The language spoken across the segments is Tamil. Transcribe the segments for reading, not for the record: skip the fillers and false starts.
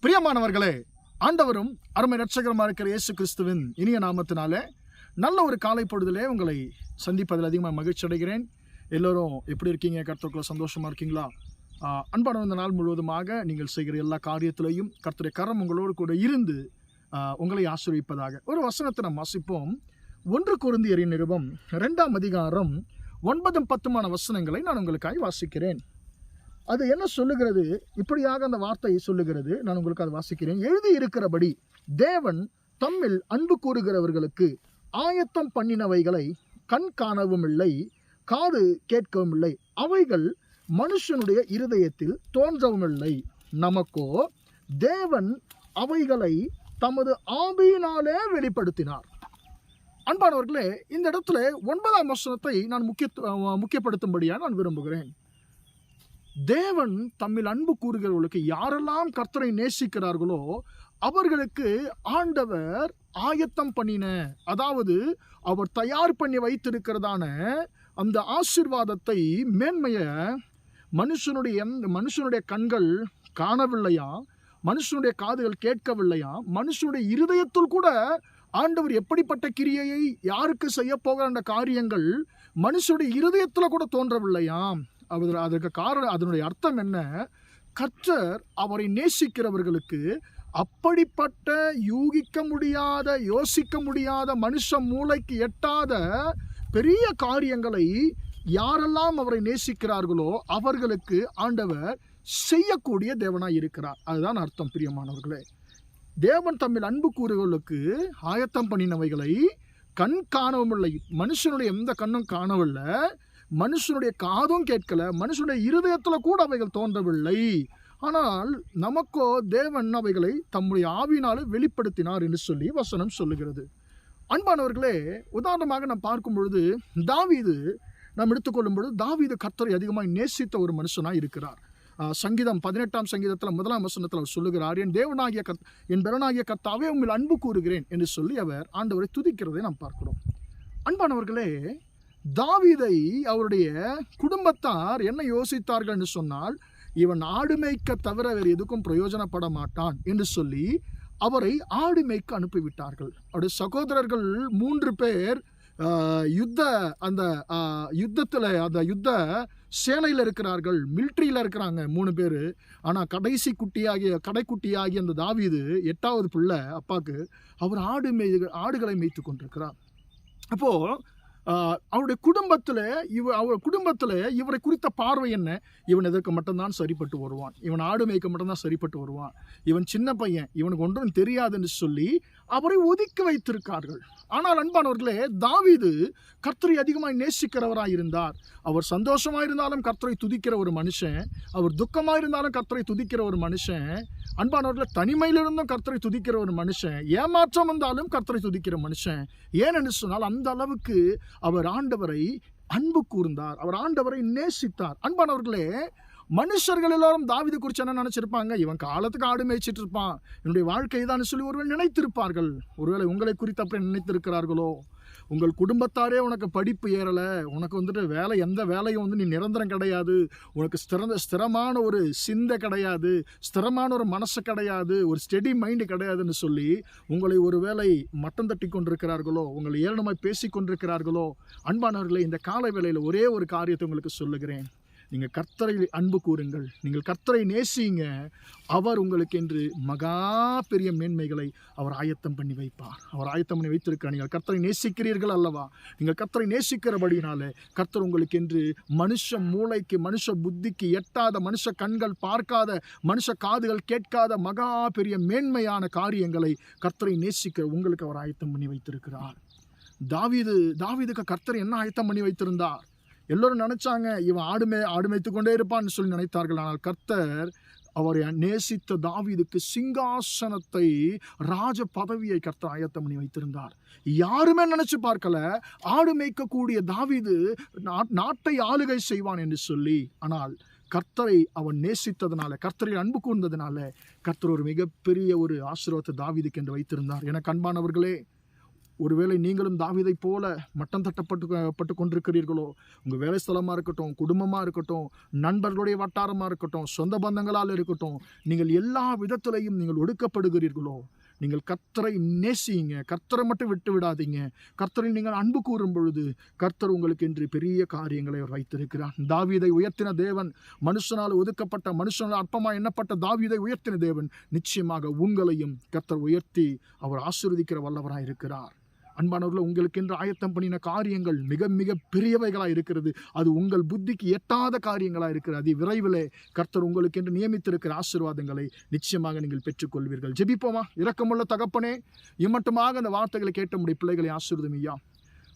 பிரியமானவர்களே, ஆண்டவரும் அருமை இரட்சகருமா இருக்கிற இயேசு கிறிஸ்துவின் இனிய நாமத்தினாலே நல்ல ஒரு காலை பொழுதிலே உங்களை சந்திப்பதில் அதிகமாக மகிழ்ச்சி அடைகிறேன். எல்லோரும் எப்படி இருக்கீங்க? கர்த்தருக்குள்ள சந்தோஷமா இருக்கீங்களா? அன்பான இந்த நாள் முழுவதுமாக நீங்கள் செய்கிற எல்லா காரியத்திலையும் கர்த்தருடைய கரம் உங்களோடு கூட இருந்து உங்களை ஆசீர்வதிப்பதாக. ஒரு வசனத்தை நாம் வாசிப்போம். 1 கொரிந்தியரின் நிருபம் 2ஆம் அதிகாரம் 9-10 வசனங்களை நான் உங்களுக்காக வாசிக்கிறேன். அது என்ன சொல்லுகிறது? இப்படியாக அந்த வார்த்தையை சொல்லுகிறது. நான் உங்களுக்கு அதை வாசிக்கிறேன். எழுதி இருக்கிறபடி தேவன் தம்மில் அன்பு கூறுகிறவர்களுக்கு ஆயத்தம் பண்ணினவைகளை கண் காணவும் இல்லை, காது கேட்கவும் இல்லை, அவைகள் மனுஷனுடைய இருதயத்தில் தோன்றவும் இல்லை. நமக்கோ தேவன் அவைகளை தமது ஆவியினாலே வெளிப்படுத்தினார். அன்பானவர்களே, இந்த இடத்துல 9ஆம் வசனத்தை நான் முக்கியப்படுத்தும்படியாக நான் விரும்புகிறேன். தேவன் தம்மில் அன்பு கூறுகிறவர்களுக்கு யாரெல்லாம் கர்த்தரை நேசிக்கிறார்களோ அவர்களுக்கு ஆண்டவர் ஆயத்தம் பண்ணின, அதாவது அவர் தயார் பண்ணி வைத்திருக்கிறதான அந்த ஆசீர்வாதத்தை, மேன்மையை மனுஷனுடைய கண்கள் காணவில்லையா, மனுஷனுடைய காதுகள் கேட்கவில்லையா, மனுஷனுடைய இருதயத்தில் கூட ஆண்டவர் எப்படிப்பட்ட கிரியையை யாருக்கு செய்ய போகிற அந்த காரியங்கள் மனுஷனுடைய இருதயத்தில் கூட தோன்றவில்லையாம். அதற்கு காரணம், அதனுடைய அர்த்தம் என்ன? கர்த்தர் அவரை நேசிக்கிறவர்களுக்கு அப்படிப்பட்ட யூகிக்க முடியாத, யோசிக்க முடியாத, மனுஷ மூளைக்கு எட்டாத பெரிய காரியங்களை யாரெல்லாம் அவரை நேசிக்கிறார்களோ அவர்களுக்கு ஆண்டவர் செய்யக்கூடிய தேவனாய் இருக்கிறார். அதுதான் அர்த்தம். பிரியமானவர்களே, தேவன் தம்மில் அன்பு கூறுகளுக்கு ஆயத்தம் பண்ணினவைகளை கண் காணவும் இல்லை. மனுஷனுடைய எந்த கண்ணும் காணவில்லை, மனுஷனுடைய காதும் கேட்கல, மனுஷனுடைய இருதயத்தில் கூட அவைகள் தோன்றவில்லை. ஆனால் நமக்கோ தேவன் அவைகளை தம்முடைய ஆவியினாலே வெளிப்படுத்தினார் என்று சொல்லி வசனம் சொல்லுகிறது. அன்பானவர்களே, உதாரணமாக நாம் பார்க்கும் பொழுது தாவீது நாம் எடுத்துக்கொள்ளும் பொழுது தாவீது கர்த்தரை அதிகமாக நேசித்த ஒரு மனுஷனாக இருக்கிறார். சங்கீதம் 18ஆம் சங்கீதத்தில் 1ஆம் வசனத்தில் அவர் சொல்லுகிறார், என் பெறனாகிய கர்த்தாவே உம்மில் அன்பு கூறுகிறேன் என்று சொல்லி அவர் ஆண்டவரை துதிக்கிறதை நாம் பார்க்கிறோம். அன்பானவர்களே, தாவீதை அவருடைய குடும்பத்தார் என்ன யோசித்தார்கள் என்று சொன்னால், இவன் ஆடு மேய்க்க தவிர வேறு எதுக்கும் பிரயோஜனப்பட மாட்டான் என்று சொல்லி அவரை ஆடு மேய்க்க அனுப்பிவிட்டார்கள். அவருடைய சகோதரர்கள் 3 பேர் அந்த யுத்த சேனையில் இருக்கிறார்கள், மிலிட்ரியில் இருக்கிறாங்க 3 பேர். ஆனால் கடைக்குட்டியாகிய அந்த தாவீது 8வது பிள்ளை அப்பாவுக்கு, அவர் ஆடுகளை மேய்த்து கொண்டிருக்கிறார். அப்போது அவருடைய குடும்பத்தில் இவரை குறித்த பார்வை என்ன? இவன் இதற்கு மட்டும்தான் சரிப்பட்டு வருவான், இவன் ஆடு மேய்க்க மட்டும்தான் சரிப்பட்டு வருவான், இவன் சின்ன பையன், இவனுக்கு ஒன்றும் தெரியாது என்று சொல்லி அவரை ஒதுக்கி வைத்திருக்கார்கள். ஆனால் அன்பானவர்களே, தாவீது கர்த்தரை அதிகமாக நேசிக்கிறவராக இருந்தார். அவர் சந்தோஷமாக இருந்தாலும் கர்த்தரை துதிக்கிற ஒரு மனுஷன், அவர் துக்கமாக இருந்தாலும் கர்த்தரை துதிக்கிற ஒரு மனுஷன். அன்பானவர்களே, தனிமையிலிருந்தும் கர்த்தரை துதிக்கிற ஒரு மனுஷன், ஏமாற்றம் வந்தாலும் கர்த்தரை துதிக்கிற மனுஷன். ஏனென்று சொன்னால் அந்த அளவுக்கு அவர் ஆண்டவரை அன்பு கூர்ந்தார், அவர் ஆண்டவரை நேசித்தார். அன்பானவர்களே, மனுஷர்கள் எல்லாரும் தாவீது குறித்து என்ன நினைச்சிருப்பாங்க? இவன் காலத்துக்கு ஆடு மேய்ச்சிட்டு இருப்பான், என்னுடைய வாழ்க்கை தான் சொல்லி ஒருவேளை நினைத்திருப்பார்கள். ஒருவேளை உங்களை குறித்து அப்படி நினைத்திருக்கிறார்களோ? உங்கள் குடும்பத்தாரே உனக்கு படிப்பு ஏறலை, உனக்கு எந்த வேலையும் நீ நிரந்தரம் கிடையாது, உனக்கு ஸ்திரமான ஒரு சிந்தை கிடையாது, ஸ்திரமான ஒரு மனசு கிடையாது, ஒரு ஸ்டெடி மைண்டு கிடையாதுன்னு சொல்லி உங்களை ஒருவேளை மட்டம் தட்டி கொண்டிருக்கிறார்களோ, உங்களை ஏளனமாய் பேசி கொண்டிருக்கிறார்களோ? அன்பானவர்களே, இந்த காலை வேளையில் ஒரே ஒரு காரியத்தை உங்களுக்கு சொல்லுகிறேன். நீங்கள் கர்த்தரை அன்பு கூறுங்கள், நீங்கள் கர்த்தரை நேசிங்க. அவர் உங்களுக்கு என்று மகா பெரிய மேன்மைகளை அவர் ஆயத்தம் பண்ணி வைப்பார். அவர் ஆயத்தம் பண்ணி வைத்திருக்கிறார். நீங்கள் கர்த்தரை நேசிக்கிறீர்கள் அல்லவா? நீங்கள் கர்த்தரை நேசிக்கிறபடினாலே கர்த்தர் உங்களுக்கு என்று மனுஷ மூளைக்கு, மனுஷ புத்திக்கு எட்டாத, மனுஷ கண்கள் பார்க்காத, மனுஷ காதுகள் கேட்காத மகா பெரிய மேன்மையான காரியங்களை கர்த்தரை நேசிக்க உங்களுக்கு அவர் ஆயத்தம் பண்ணி வைத்திருக்கிறார். தாவீதுக்கு கர்த்தர் என்ன ஆயத்தம் பண்ணி வைத்திருந்தார்? எல்லோரும் நினைச்சாங்க இவன் ஆடு மேய்த்து கொண்டே இருப்பான்னு சொல்லி நினைத்தார்கள். ஆனால் கர்த்தர் அவரை நேசித்த தாவீதுக்கு சிங்காசனத்தை, ராஜ பதவியை கர்த்தர் ஆயத்தம் பண்ணி வைத்திருந்தார். யாருமே நினைச்சு பார்க்கல ஆடு மேய்க்கக்கூடிய தாவீது நாட்டை ஆளுகை செய்வான் என்று சொல்லி. ஆனால் கர்த்தரை அவன் நேசித்ததுனால, கர்த்தரை அன்பு கூர்ந்ததுனால கர்த்தர் ஒரு மிகப்பெரிய ஒரு ஆசீர்வாதத்தை தாவீதுக்கு என்று வைத்திருந்தார். எனக்கு அன்பானவர்களே, ஒருவேளை நீங்களும் தாவீதைப் போல மட்டம் தட்டப்பட்டு கொண்டிருக்கிறீர்களோ, உங்கள் வேலை ஸ்தலமாக இருக்கட்டும், குடும்பமாக இருக்கட்டும், நண்பர்களுடைய வட்டாரமாக இருக்கட்டும், சொந்த பந்தங்களால் இருக்கட்டும், நீங்கள் எல்லா விதத்திலையும் நீங்கள் ஒடுக்கப்படுகிறீர்களோ, நீங்கள் கர்த்தரை நேசியுங்க. கர்த்தரை மட்டும் விட்டு விடாதீங்க. கர்த்தரில் நீங்கள் அன்பு கூறும் பொழுது கர்த்தர் உங்களுக்கு என்று பெரிய காரியங்களை அவர் வைத்திருக்கிறார். தாவீதை உயர்த்தின தேவன், மனுஷனால் ஒதுக்கப்பட்ட, மனுஷனால் அற்பமாக எண்ணப்பட்ட தாவீதை உயர்த்தின தேவன் நிச்சயமாக உங்களையும் கர்த்தர் உயர்த்தி அவர் ஆசீர்வதிக்கிற வல்லவராக இருக்கிறார். அன்பானவர்கள், உங்களுக்கென்று ஆயத்தம் பண்ணின காரியங்கள் மிக மிக பெரியவைகளாக இருக்கிறது. அது உங்கள் புத்திக்கு எட்டாத காரியங்களாக இருக்கிறது. அது விரைவிலே கர்த்தர் உங்களுக்கென்று நியமித்திருக்கிற ஆசீர்வாதங்களை நிச்சயமாக நீங்கள் பெற்றுக்கொள்வீர்கள். ஜெபிப்போமா? இரக்கமுள்ள தகப்பனே, இம்மட்டுமாக அந்த வார்த்தைகளை கேட்ட முடிய பிள்ளைகளை ஆசீர்வதியும் ஐயா.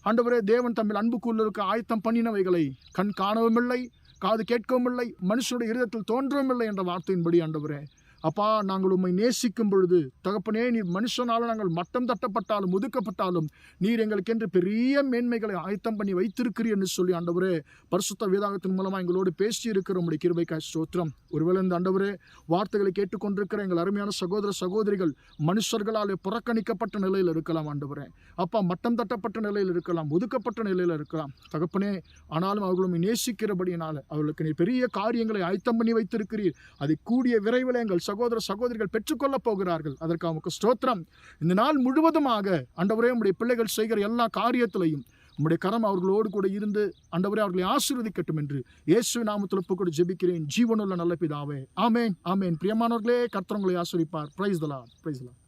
ஆண்டவரே, தேவன் தம்மில் அன்பு கூறுவதற்கு ஆயத்தம் பண்ணினவைகளை கண் காணவும் இல்லை, காது கேட்கவும் இல்லை, மனுஷனுடைய இருதயத்தில் தோன்றவும் இல்லை என்ற வார்த்தையின்படி ஆண்டவரே, அப்பா, நாங்கள் உம்மை நேசிக்கும் பொழுது தகப்பனே, நீர் மனுஷனால் நாங்கள் மட்டம் தட்டப்பட்டாலும் ஒதுக்கப்பட்டாலும் நீர் எங்களுக்கென்று பெரிய மேன்மைகளை ஆயத்தம் பண்ணி வைத்திருக்கிறீர் என்று சொல்லி ஆண்டவரே, பரிசுத்த வேதாகத்தின் மூலமாக எங்களோடு பேசி இருக்கிற உம்முடைய கிருபைக்காய் ஸ்தோத்திரம். ஒருவேளை இந்த ஆண்டவரே வார்த்தைகளை கேட்டுக்கொண்டிருக்கிற எங்கள் அருமையான சகோதர சகோதரிகள் மனுஷர்களால் புறக்கணிக்கப்பட்ட நிலையில் இருக்கலாம் ஆண்டவரே, அப்பா, மட்டம் தட்டப்பட்ட நிலையில் இருக்கலாம், ஒதுக்கப்பட்ட நிலையில் இருக்கலாம் தகப்பனே. ஆனாலும் அவர்களும் நேசிக்கிறபடியினால் அவர்களுக்கு நீர் பெரிய காரியங்களை ஆயத்தம் பண்ணி வைத்திருக்கிறீர். அதை கூடிய விரைவில் எங்கள் சகோதர சகோதரிகள் பெற்றுக்கொள்ளப் போகிறார்கள். அதற்கு அவருக்கு ஸ்தோத்திரம். இந்த நாள் முழுவதுமாக ஆண்டவரே, உம்முடைய பிள்ளைகள் செய்கிற எல்லா காரியத்திலையும் உம்முடைய கரம் அவர்களோடு கூட இருந்து ஆண்டவரே அவர்களை ஆசீர்வதிக்கட்டும் என்று இயேசு நாமத்தில் ஒப்புக்கொண்டு ஜெபிக்கிறேன், ஜீவனுள்ள நல்ல பிதாவே. ஆமென், ஆமென். பிரியமானவர்களே, கர்த்தர் உங்களை ஆசீர்வதிப்பார். Praise the Lord, praise the Lord.